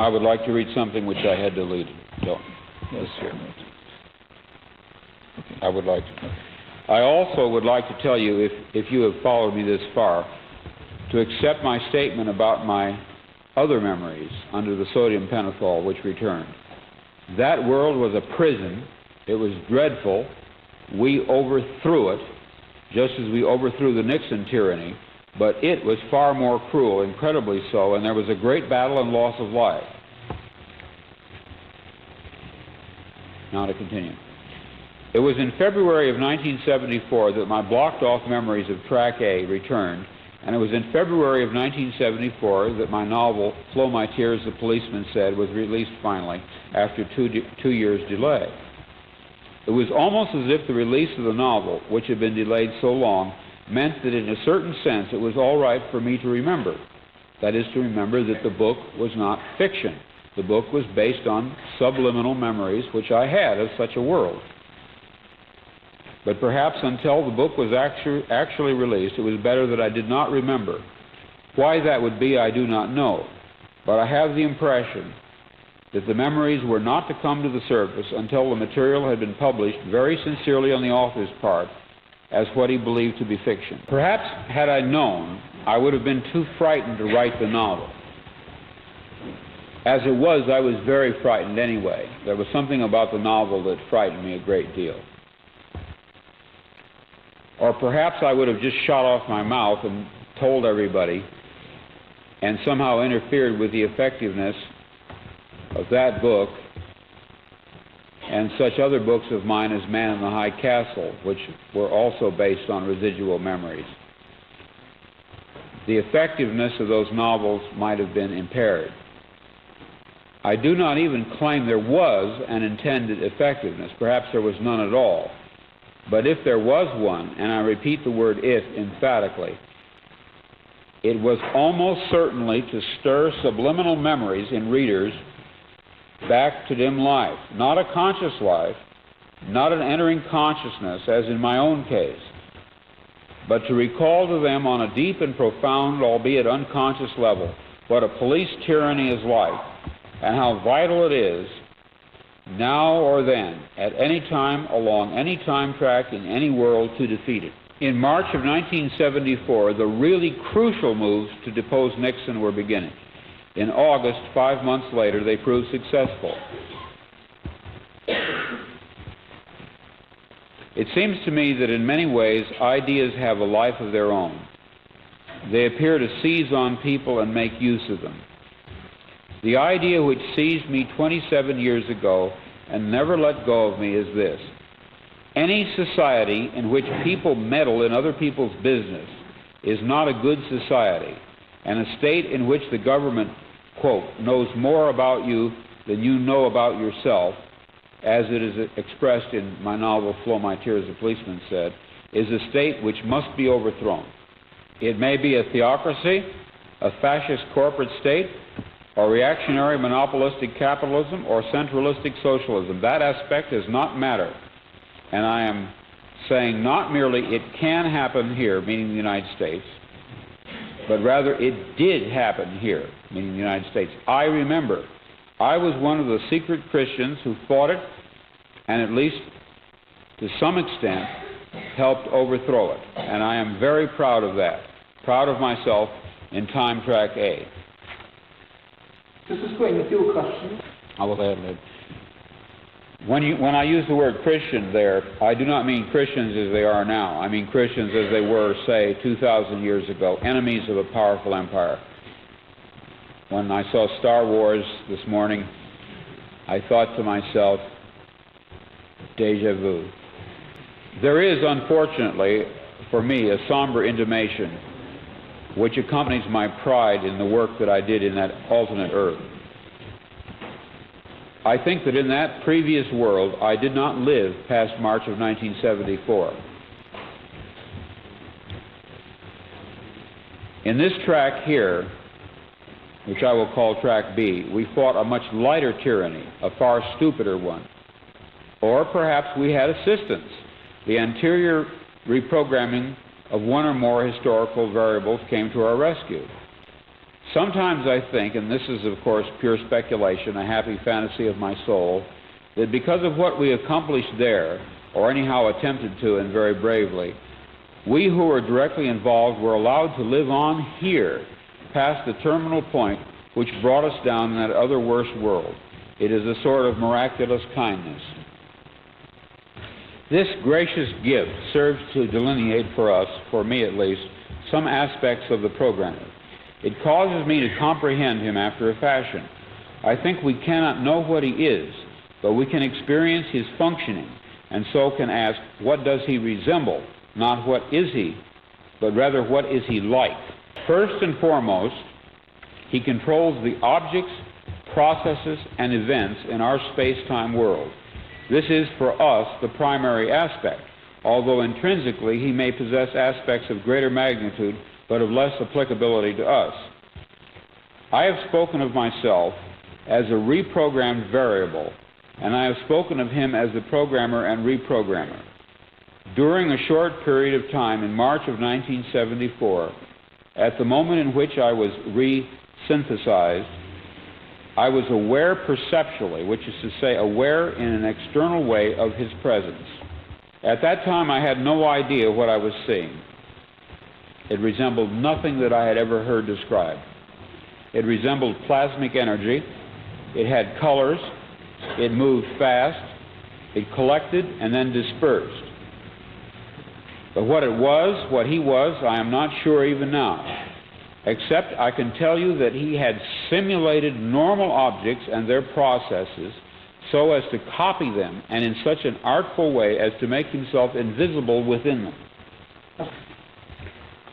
I would like to read something which I had deleted. So, Yes. here. Okay. I would like to. I also would like to tell you, if you have followed me this far, to accept my statement about my other memories under the sodium pentothal which returned. That world was a prison. It was dreadful. We overthrew it, just as we overthrew the Nixon tyranny, but it was far more cruel, incredibly so, and there was a great battle and loss of life. Now to continue. It was in February of 1974 that my blocked-off memories of Track A returned, and it was in February of 1974 that my novel, Flow My Tears, the Policeman Said, was released finally after two years' delay. It was almost as if the release of the novel, which had been delayed so long, meant that in a certain sense it was all right for me to remember. That is, to remember that the book was not fiction. The book was based on subliminal memories which I had of such a world. But perhaps until the book was actually released, it was better that I did not remember. Why that would be, I do not know. But I have the impression that the memories were not to come to the surface until the material had been published very sincerely on the author's part as what he believed to be fiction. Perhaps, had I known, I would have been too frightened to write the novel. As it was, I was very frightened anyway. There was something about the novel that frightened me a great deal. Or perhaps I would have just shot off my mouth and told everybody and somehow interfered with the effectiveness of that book and such other books of mine as Man in the High Castle, which were also based on residual memories. The effectiveness of those novels might have been impaired. I do not even claim there was an intended effectiveness. Perhaps there was none at all. But if there was one, and I repeat the word if emphatically, it was almost certainly to stir subliminal memories in readers back to dim life. Not a conscious life, not an entering consciousness, as in my own case, but to recall to them on a deep and profound, albeit unconscious level, what a police tyranny is like, and how vital it is, now or then, at any time, along any time track, in any world, to defeat it. In March of 1974, the really crucial moves to depose Nixon were beginning. In August, 5 months later, they proved successful. It seems to me that in many ways, ideas have a life of their own. They appear to seize on people and make use of them. The idea which seized me 27 years ago and never let go of me is this: any society in which people meddle in other people's business is not a good society, and a state in which the government, quote, knows more about you than you know about yourself, as it is expressed in my novel Flow My Tears, the Policeman Said, is a state which must be overthrown. It may be a theocracy, a fascist corporate state, or reactionary monopolistic capitalism, or centralistic socialism. That aspect does not matter. And I am saying not merely it can happen here, meaning the United States, but rather it did happen here, meaning the United States. I remember I was one of the secret Christians who fought it, and at least to some extent helped overthrow it. And I am very proud of that, proud of myself in Time Track A. Just explain a few questions. I will add that. When I use the word Christian there, I do not mean Christians as they are now. I mean Christians as they were, say, 2,000 years ago, enemies of a powerful empire. When I saw Star Wars this morning, I thought to myself, déjà vu. There is, unfortunately, for me, a somber intimation which accompanies my pride in the work that I did in that alternate Earth. I think that in that previous world, I did not live past March of 1974. In this track here, which I will call Track B, we fought a much lighter tyranny, a far stupider one. Or perhaps we had assistance, the anterior reprogramming of one or more historical variables came to our rescue. Sometimes I think, and this is of course pure speculation, a happy fantasy of my soul, that because of what we accomplished there, or anyhow attempted to and very bravely, we who were directly involved were allowed to live on here, past the terminal point which brought us down in that other worse world. It is a sort of miraculous kindness. This gracious gift serves to delineate for us, for me at least, some aspects of the programmer. It causes me to comprehend him after a fashion. I think we cannot know what he is, but we can experience his functioning, and so can ask, what does he resemble? Not what is he, but rather what is he like? First and foremost, he controls the objects, processes, and events in our space-time world. This is, for us, the primary aspect, although intrinsically he may possess aspects of greater magnitude but of less applicability to us. I have spoken of myself as a reprogrammed variable, and I have spoken of him as the programmer and reprogrammer. During a short period of time in March of 1974, at the moment in which I was re-synthesized, I was aware perceptually, which is to say aware in an external way of his presence. At that time I had no idea what I was seeing. It resembled nothing that I had ever heard described. It resembled plasmic energy. It had colors. It moved fast. It collected and then dispersed. But what it was, what he was, I am not sure even now. Except I can tell you that he had simulated normal objects and their processes so as to copy them, and in such an artful way as to make himself invisible within them.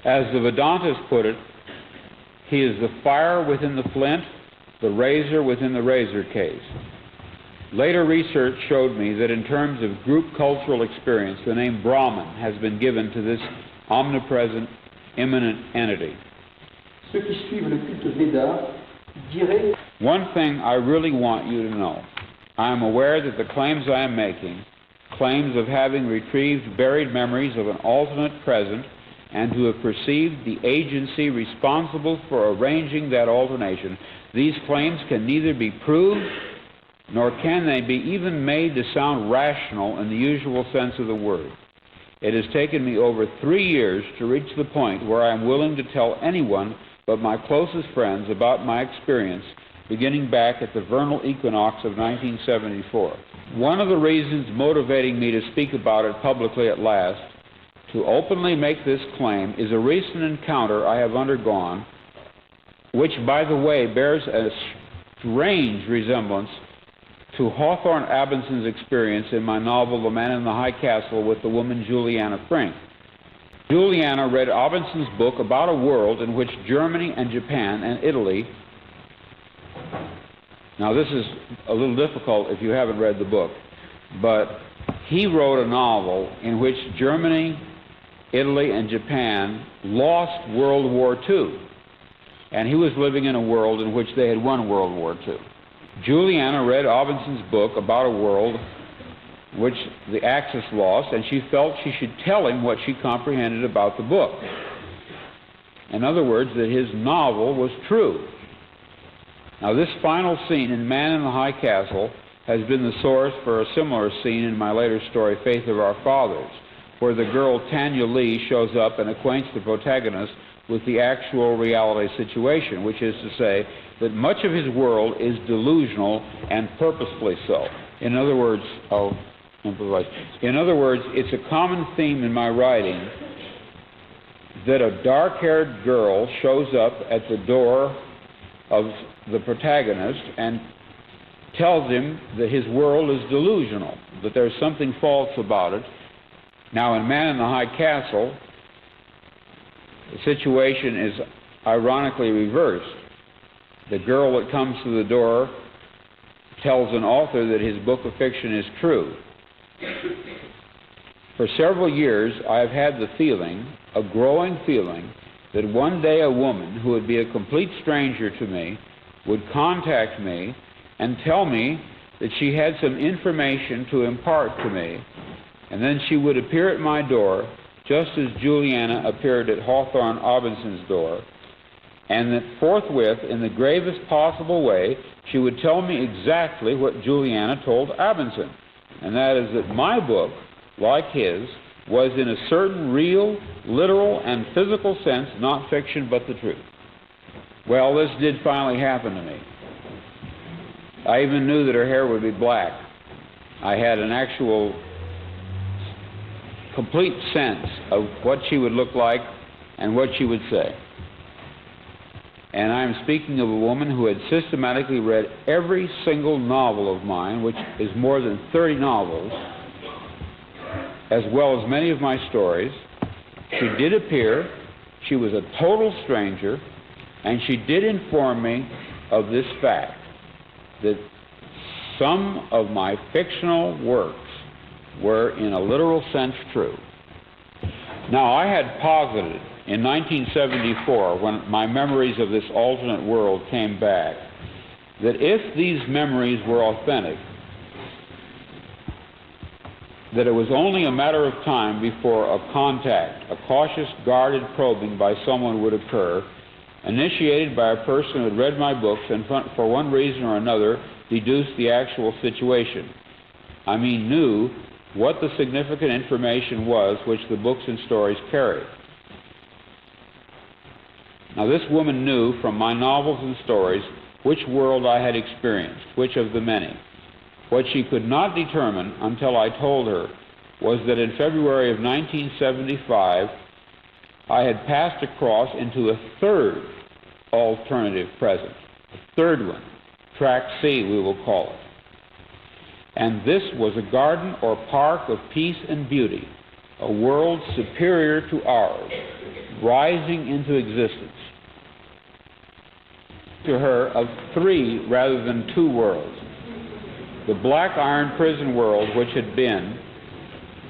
As the Vedantas put it, he is the fire within the flint, the razor within the razor case. Later research showed me that in terms of group cultural experience, the name Brahman has been given to this omnipresent, immanent entity. Ceux qui suivent le culte Veda diraient... One thing I really want you to know. I am aware that the claims I am making, claims of having retrieved buried memories of an alternate present and to have perceived the agency responsible for arranging that alternation, these claims can neither be proved nor can they be even made to sound rational in the usual sense of the word. It has taken me over 3 years to reach the point where I am willing to tell anyone but my closest friends about my experience beginning back at the vernal equinox of 1974. One of the reasons motivating me to speak about it publicly at last, to openly make this claim, is a recent encounter I have undergone, which, by the way, bears a strange resemblance to Hawthorne Abinson's experience in my novel The Man in the High Castle with the woman Juliana Frink. Juliana read Abinson's book about a world in which Germany and Japan and Italy... Now this is a little difficult if you haven't read the book, but he wrote a novel in which Germany, Italy, and Japan lost World War II, and he was living in a world in which they had won World War II. Juliana read Abinson's book about a world which the Axis lost, and she felt she should tell him what she comprehended about the book. In other words, that his novel was true. Now, this final scene in Man in the High Castle has been the source for a similar scene in my later story, Faith of Our Fathers, where the girl Tanya Lee shows up and acquaints the protagonist with the actual reality situation, which is to say that much of his world is delusional and purposefully so. In other words, it's a common theme in my writing that a dark-haired girl shows up at the door of the protagonist and tells him that his world is delusional, that there's something false about it. Now, in Man in the High Castle, the situation is ironically reversed. The girl that comes to the door tells an author that his book of fiction is true. For several years, I have had the feeling, a growing feeling, that one day a woman who would be a complete stranger to me would contact me and tell me that she had some information to impart to me, and then she would appear at my door just as Juliana appeared at Hawthorne Abinson's door, and that forthwith, in the gravest possible way, she would tell me exactly what Juliana told Abinson, and that is that my book, like his, was in a certain real, literal, and physical sense not fiction but the truth. Well, this did finally happen to me. I even knew that her hair would be black. I had an actual complete sense of what she would look like and what she would say. And I am speaking of a woman who had systematically read every single novel of mine, which is more than 30 novels, as well as many of my stories. She did appear. She was a total stranger, and she did inform me of this fact, that some of my fictional works were in a literal sense true. Now, I had posited in 1974, when my memories of this alternate world came back, that if these memories were authentic, that it was only a matter of time before a contact, a cautious, guarded probing by someone would occur, initiated by a person who had read my books and for one reason or another deduced the actual situation. I mean, knew what the significant information was which the books and stories carried. Now, this woman knew from my novels and stories which world I had experienced, which of the many. What she could not determine until I told her was that in February of 1975, I had passed across into a third alternative present, a third one, Track C, we will call it. And this was a garden or park of peace and beauty, a world superior to ours, rising into existence. To her of three rather than two worlds. The black iron prison world, which had been,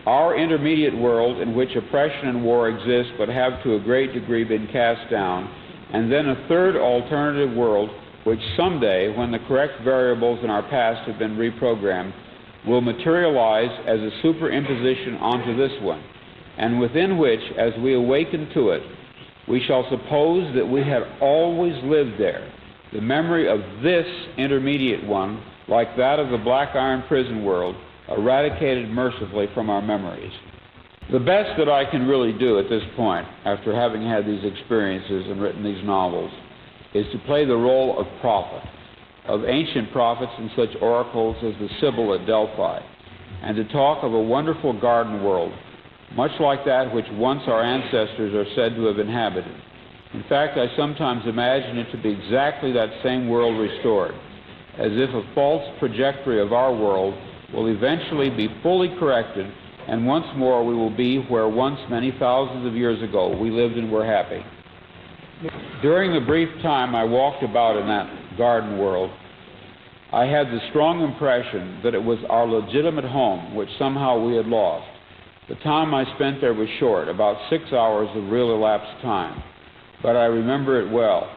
our intermediate world in which oppression and war exist but have to a great degree been cast down, and then a third alternative world which someday, when the correct variables in our past have been reprogrammed, will materialize as a superimposition onto this one, and within which, as we awaken to it, we shall suppose that we had always lived there. The memory of this intermediate one, like that of the black iron prison world, eradicated mercifully from our memories. The best that I can really do at this point, after having had these experiences and written these novels, is to play the role of prophet, of ancient prophets and such oracles as the Sibyl at Delphi, and to talk of a wonderful garden world, much like that which once our ancestors are said to have inhabited. In fact, I sometimes imagine it to be exactly that same world restored, as if a false trajectory of our world will eventually be fully corrected, and once more we will be where once many thousands of years ago we lived and were happy. During the brief time I walked about in that garden world, I had the strong impression that it was our legitimate home which somehow we had lost. The time I spent there was short, about 6 hours of real elapsed time, but I remember it well.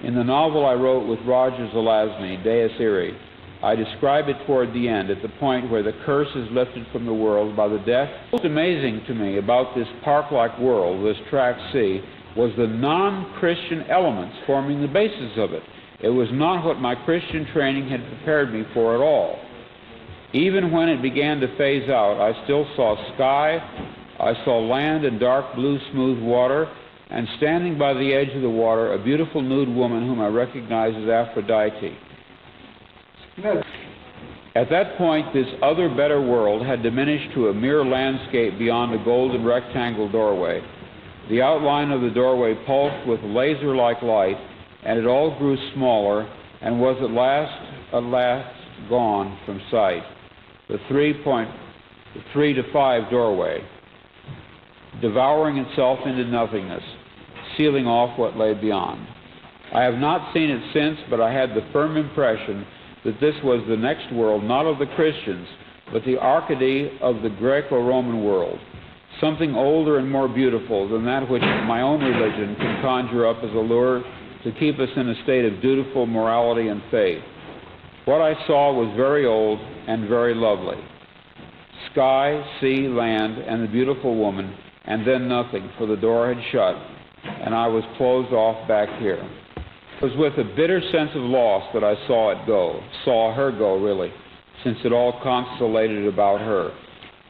In the novel I wrote with Roger Zelazny, Deus Irae, I describe it toward the end, at the point where the curse is lifted from the world by the death. Most amazing to me about this park-like world, this Track C, was the non-Christian elements forming the basis of it. It was not what my Christian training had prepared me for at all. Even when it began to phase out, I still saw sky, I saw land and dark blue smooth water, and standing by the edge of the water, a beautiful nude woman whom I recognized as Aphrodite. At that point, this other, better world had diminished to a mere landscape beyond a golden rectangle doorway. The outline of the doorway pulsed with laser-like light, and it all grew smaller and was at last gone from sight. The 3 to 5 doorway, devouring itself into nothingness, sealing off what lay beyond. I have not seen it since, but I had the firm impression that this was the next world, not of the Christians, but the Arcady of the Greco-Roman world, something older and more beautiful than that which my own religion can conjure up as a lure to keep us in a state of dutiful morality and faith. What I saw was very old and very lovely. Sky, sea, land, and the beautiful woman, and then nothing, for the door had shut, and I was closed off back here. It was with a bitter sense of loss that I saw her go, really, since it all constellated about her.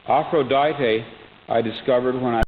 Aphrodite, I discovered when I